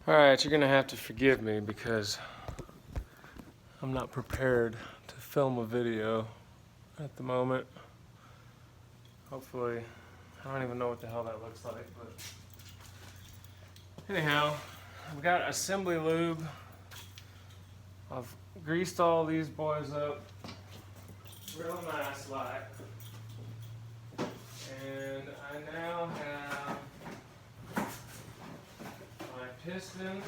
Alright, you're gonna have to forgive me because I'm not prepared to film a video at the moment. Hopefully, I don't even know what the hell that looks like, but anyhow, I've got assembly lube. I've greased all these boys up real nice like. And I now have my piston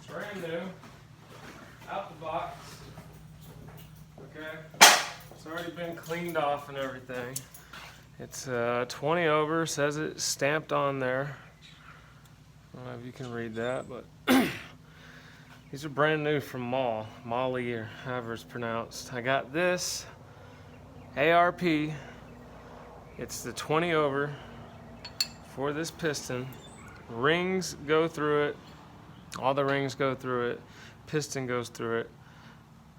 brand new out the box. Okay, it's already been cleaned off and everything. It's 20 over, says it stamped on there. I don't know if you can read that, but these are brand new from Molly, or however it's pronounced. I got this ARP. It's the 20 over for this piston. Rings go through it. All the rings go through it. Piston goes through it.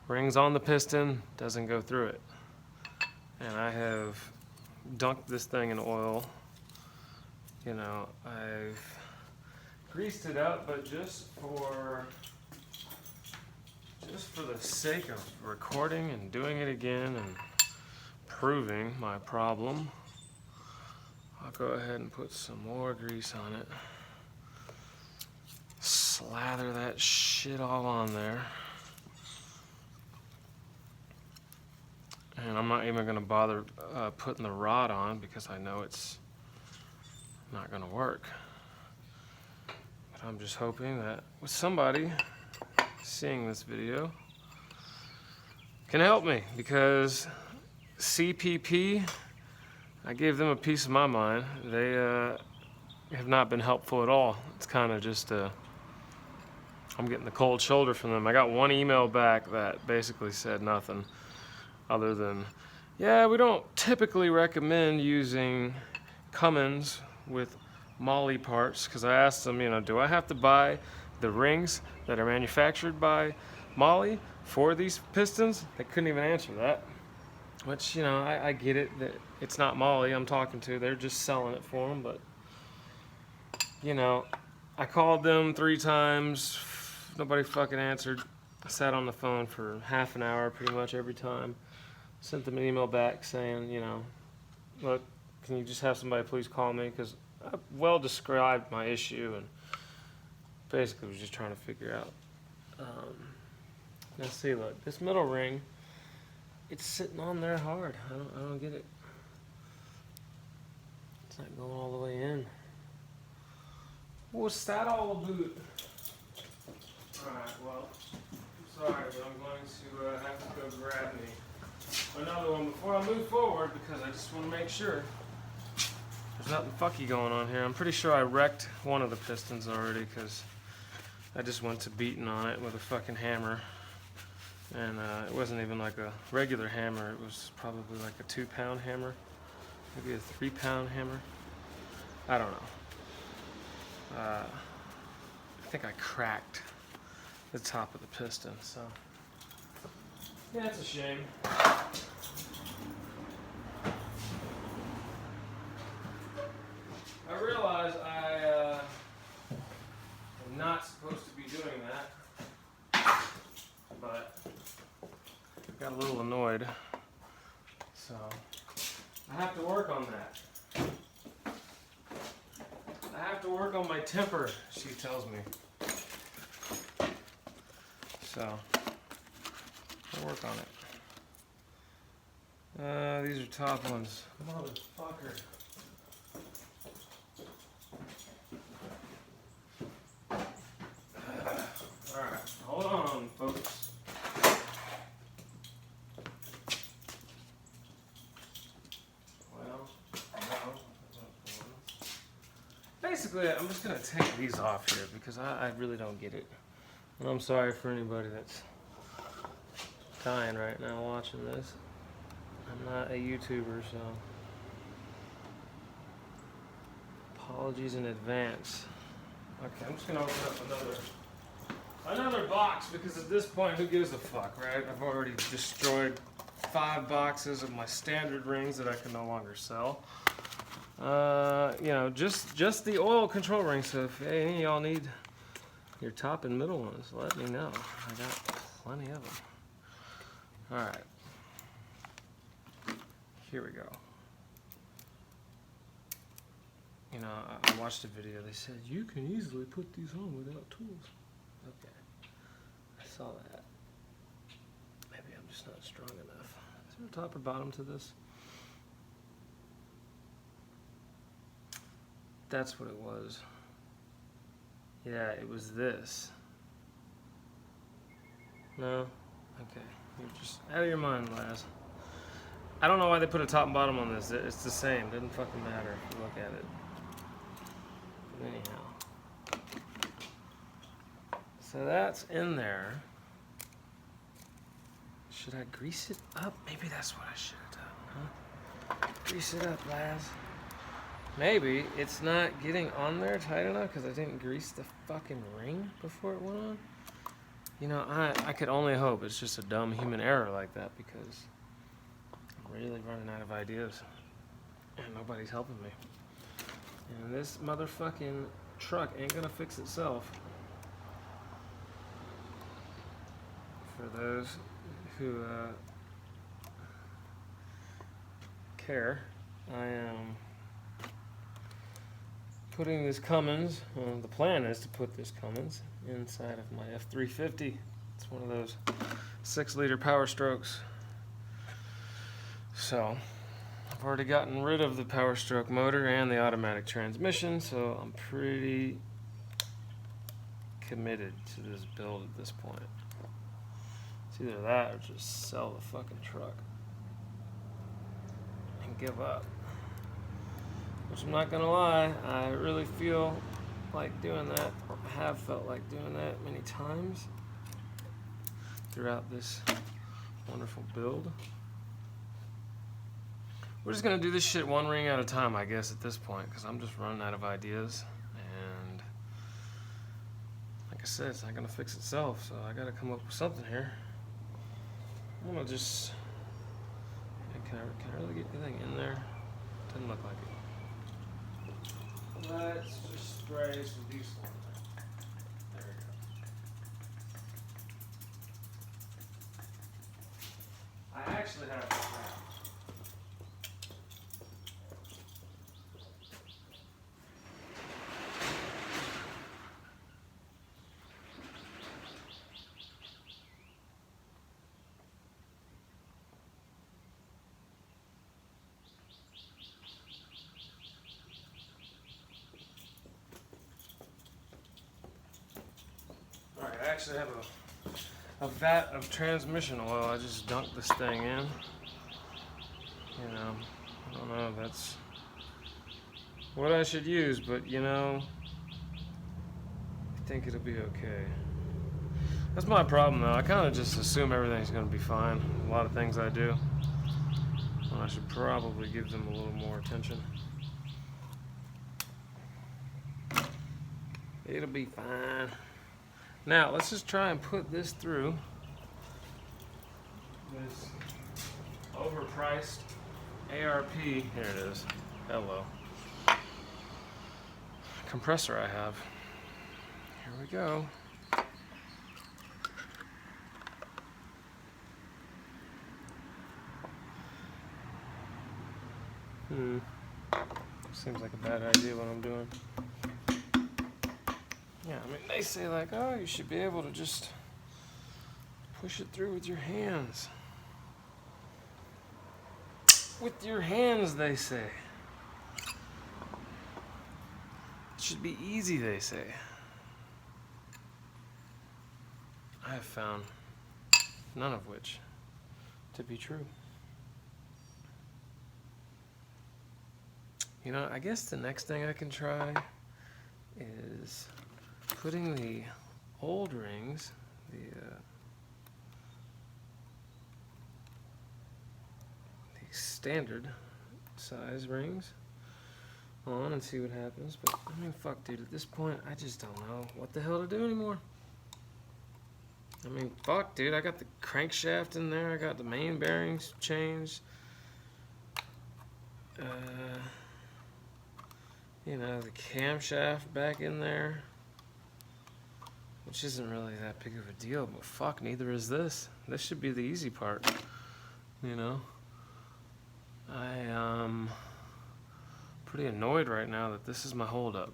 Rings on the piston, doesn't go through it. And I have dunked this thing in oil. You know, I've greased it up, but just for the sake of recording and doing it again and proving my problem, I'll go ahead and put some more grease on it. Slather that shit all on there. And I'm not even going to bother putting the rod on because I know it's not going to work. But I'm just hoping that with somebody seeing this video can help me, because CPP, I gave them a piece of my mind. They have not been helpful at all. It's kind of just I'm getting the cold shoulder from them. I got one email back that basically said nothing other than, yeah, we don't typically recommend using Cummins with Molly parts, because I asked them, you know, do I have to buy the rings that are manufactured by Molly for these pistons? They couldn't even answer that, which, you know, I get it that it's not Molly I'm talking to. They're just selling it for them. But, you know, I called them 3 times. Nobody fucking answered. I sat on the phone for half an hour pretty much every time. Sent them an email back saying, you know, look, can you just have somebody please call me, because I well described my issue and basically was just trying to figure out. Now see, look, this middle ring, it's sitting on there hard. I don't get it. It's not going all the way in. What's that all about? Alright, well, I'm sorry, but I'm going to have to go grab me another one before I move forward, because I just want to make sure there's nothing fucky going on here. I'm pretty sure I wrecked one of the pistons already, because I just went to beating on it with a fucking hammer. And it wasn't even like a regular hammer. It was probably like a 2-pound hammer, maybe a 3-pound hammer. I don't know. I think I cracked the top of the piston, so yeah, it's a shame. I realize I am not supposed to be doing that, but I got a little annoyed, so I have to work on that. I have to work on my temper, she tells me. So I'll work on it. These are top ones. Motherfucker. Alright, hold on, folks. Well, no. Basically, I'm just going to take these off here because I really don't get it. And I'm sorry for anybody that's dying right now watching this. I'm not a YouTuber, so apologies in advance. Okay, I'm just gonna open up another box, because at this point, who gives a fuck, right? I've already destroyed 5 boxes of my standard rings that I can no longer sell. You know, just the oil control rings. So if any of y'all need your top and middle ones, let me know. I got plenty of them. All right, here we go. You know, I watched a video. They said you can easily put these on without tools. Okay, I saw that. Maybe I'm just not strong enough. Is there a top or bottom to this? That's what it was. Yeah, it was this. No? Okay. You're just out of your mind, Laz. I don't know why they put a top and bottom on this. It's the same. Doesn't fucking matter if you look at it. But anyhow. So that's in there. Should I grease it up? Maybe that's what I should have done, huh? Grease it up, Laz. Maybe it's not getting on there tight enough because I didn't grease the fucking ring before it went on. You know, I could only hope it's just a dumb human error like that because I'm really running out of ideas and nobody's helping me. And this motherfucking truck ain't gonna fix itself. For those who care, I am putting this Cummins, the plan is to put this Cummins inside of my F350. It's one of those 6-liter Power Strokes. So, I've already gotten rid of the Power Stroke motor and the automatic transmission, so I'm pretty committed to this build at this point. It's either that or just sell the fucking truck and give up. Which I'm not gonna lie, I really feel like doing that. I have felt like doing that many times throughout this wonderful build. We're just gonna do this shit one ring at a time, I guess, at this point, because I'm just running out of ideas. And like I said, it's not gonna fix itself, so I gotta come up with something here. I'm gonna just, can I really get anything in there? Doesn't look like it. Let's just spray some diesel in there. There we go. I actually have this wrapped. I actually have a vat of transmission oil. I just dunked this thing in. You know, I don't know if that's what I should use, but you know, I think it'll be okay. That's my problem though. I kind of just assume everything's going to be fine. A lot of things I do. And I should probably give them a little more attention. It'll be fine. Now, let's just try and put this through this overpriced ARP, here it is, hello, compressor I have. Here we go. Seems like a bad idea what I'm doing. Yeah, I mean, they say like, oh, you should be able to just push it through with your hands. With your hands, they say. It should be easy, they say. I have found none of which to be true. You know, I guess the next thing I can try is putting the old rings, the standard size rings on and see what happens. But I mean, fuck, dude, at this point I just don't know what the hell to do anymore. I mean, fuck, dude. I got the crankshaft in there. I got the main bearings changed. You know, the camshaft back in there. Which isn't really that big of a deal, but fuck, neither is this. This should be the easy part. You know? I am pretty annoyed right now that this is my holdup.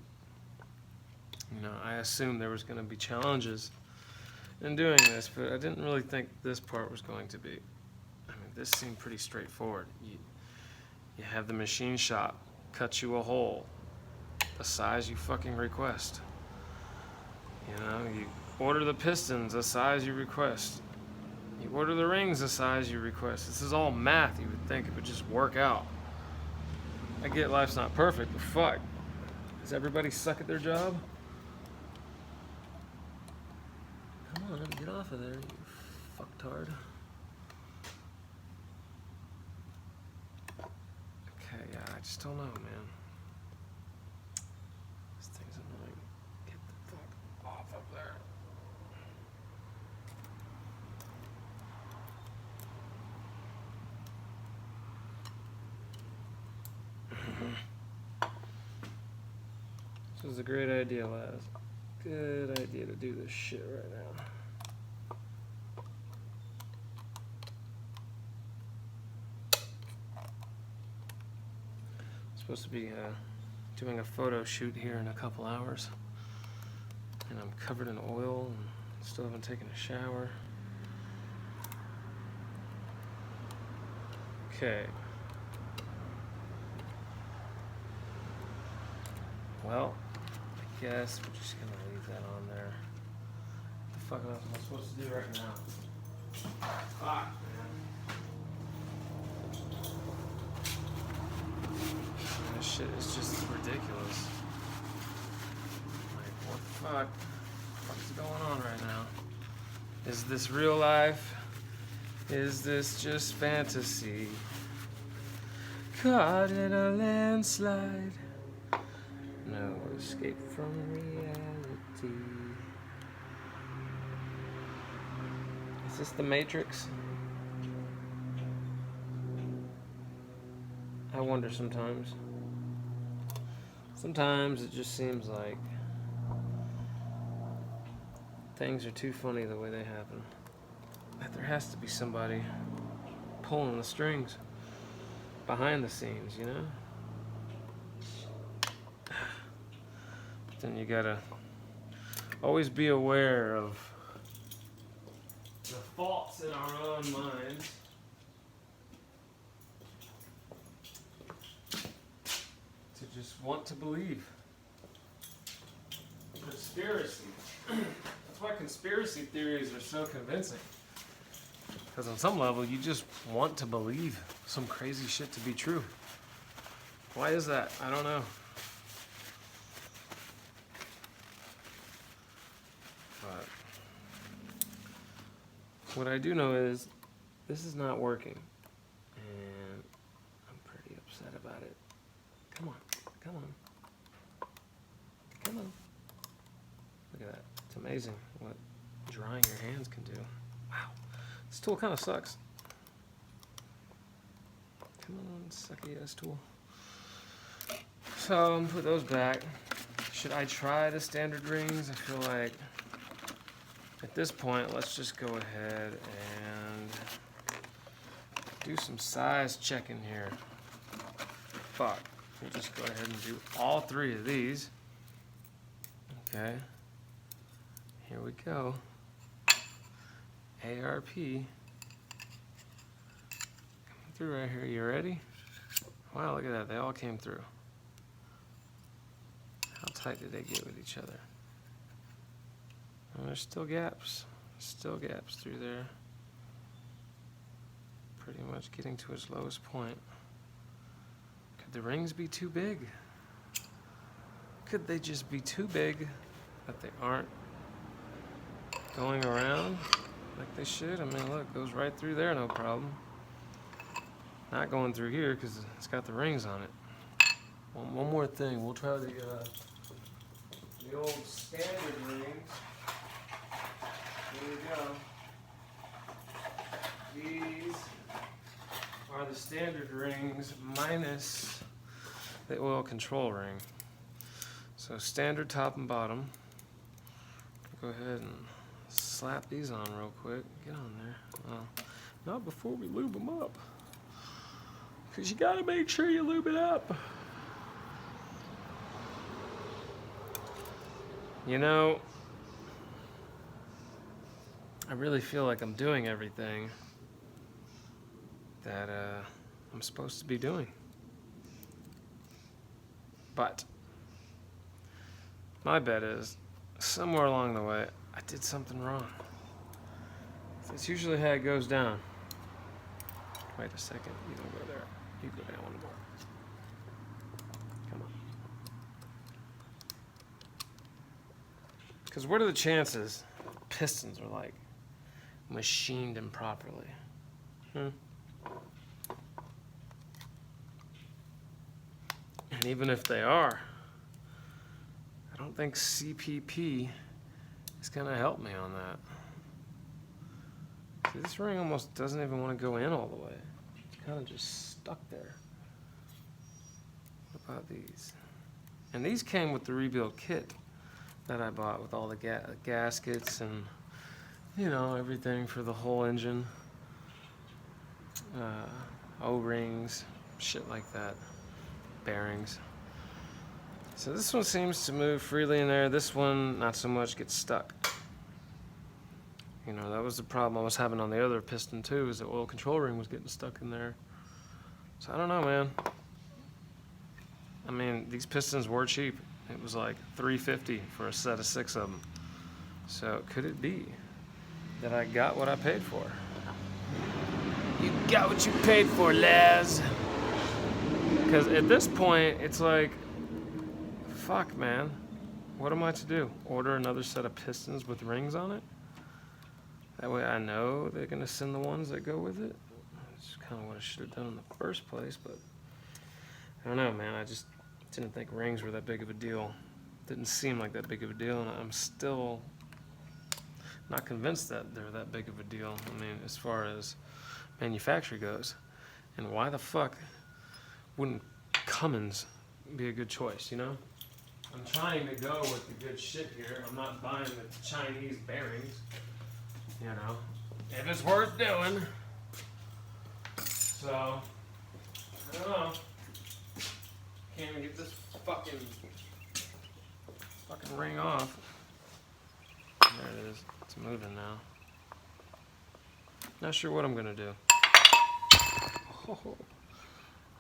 You know, I assumed there was going to be challenges in doing this, but I didn't really think this part was going to be. I mean, this seemed pretty straightforward. You have the machine shop cut you a hole the size you fucking request. You know, you order the pistons the size you request. You order the rings the size you request. This is all math. You would think it would just work out. I get life's not perfect, but fuck. Does everybody suck at their job? Come on, get off of there, you fucktard. Okay, yeah, I just don't know, man. This thing's annoying. Get the fuck off up there. This is a great idea, lads. Good idea to do this shit right now. I'm supposed to be doing a photo shoot here in a couple hours. And I'm covered in oil and still haven't taken a shower. Okay. Well, I guess we're just gonna leave that on there. What the fuck else am I supposed to do right now? Fuck, man. This shit is just ridiculous. Like, what the fuck? What is going on right now? Is this real life? Is this just fantasy? Caught in a landslide. No escape from reality. Is this the Matrix? I wonder sometimes. Sometimes it just seems like things are too funny the way they happen. That there has to be somebody pulling the strings behind the scenes, you know? Then you gotta always be aware of the faults in our own minds. To just want to believe. Conspiracy. That's why conspiracy theories are so convincing. Because on some level, you just want to believe some crazy shit to be true. Why is that? I don't know. But what I do know is this is not working, and I'm pretty upset about it. Come on, come on, come on. Look at that. It's amazing what drying your hands can do. Wow. This tool kind of sucks. Come on, sucky ass tool. So I'm gonna put those back. Should I try the standard rings? I feel like at this point, let's just go ahead and do some size checking here. Fuck. We'll just go ahead and do all three of these. Okay. Here we go. ARP. Coming through right here. You ready? Wow, look at that. They all came through. How tight did they get with each other? And there's still gaps. Still gaps through there. Pretty much getting to its lowest point. Could the rings be too big? Could they just be too big that they aren't going around like they should? I mean, look, it goes right through there, no problem. Not going through here because it's got the rings on it. One more thing. We'll try the old standard rings. Here we go. These are the standard rings minus the oil control ring. So standard top and bottom. Go ahead and slap these on real quick. Get on there. Well, not before we lube them up. Because you got to make sure you lube it up. You know, I really feel like I'm doing everything that I'm supposed to be doing. But my bet is somewhere along the way I did something wrong. That's usually how it goes down. Wait a second, you don't go there. You go down one more. Come on. Because what are the chances pistons are like machined improperly? And even if they are, I don't think CPP is going to help me on that. See, this ring almost doesn't even want to go in all the way. It's kind of just stuck there. What about these? And these came with the rebuild kit that I bought with all the gaskets and, you know, everything for the whole engine. O-rings, shit like that. Bearings. So this one seems to move freely in there. This one, not so much, gets stuck. You know, that was the problem I was having on the other piston too, is the oil control ring was getting stuck in there. So I don't know, man. I mean, these pistons were cheap. It was like $350 for a set of 6 of them. So could it be that I got what I paid for? You got what you paid for, Laz. Because at this point, it's like, fuck, man. What am I to do? Order another set of pistons with rings on it? That way I know they're going to send the ones that go with it. That's kind of what I should have done in the first place, but I don't know, man. I just didn't think rings were that big of a deal. Didn't seem like that big of a deal, and I'm still not convinced that they're that big of a deal. I mean, as far as manufacturer goes. And why the fuck wouldn't Cummins be a good choice, you know? I'm trying to go with the good shit here. I'm not buying the Chinese bearings, you know? If it's worth doing. So, I don't know. Can't even get this fucking ring off. There it is. It's moving now. Not sure what I'm gonna do. Oh.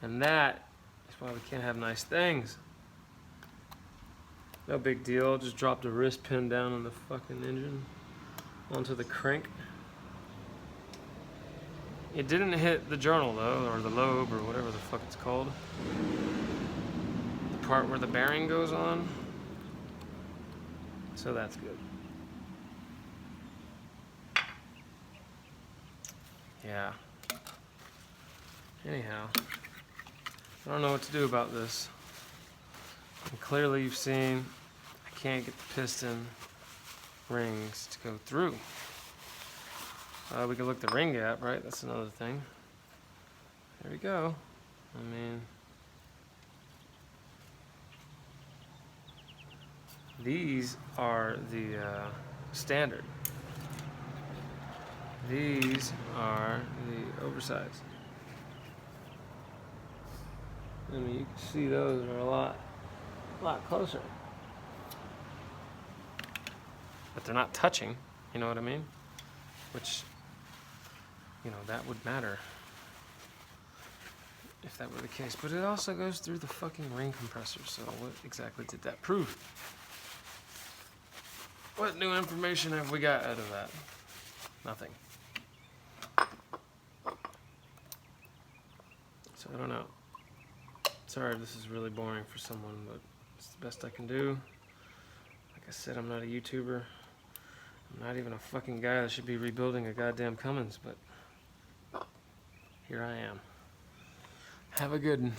And that is why we can't have nice things. No big deal. Just dropped a wrist pin down on the fucking engine onto the crank. It didn't hit the journal though, or the lobe, or whatever the fuck it's called. The part where the bearing goes on. So that's good. Yeah. Anyhow, I don't know what to do about this. And clearly you've seen I can't get the piston rings to go through. We can look the ring gap, right? That's another thing. There we go. I mean, these are the standard. These are the oversized. I mean, you can see those are a lot closer. But they're not touching, you know what I mean? Which, you know, that would matter if that were the case. But it also goes through the fucking ring compressor, so what exactly did that prove? What new information have we got out of that? Nothing. So I don't know. Sorry if this is really boring for someone, but it's the best I can do. Like I said, I'm not a YouTuber. I'm not even a fucking guy that should be rebuilding a goddamn Cummins, but here I am. Have a good one.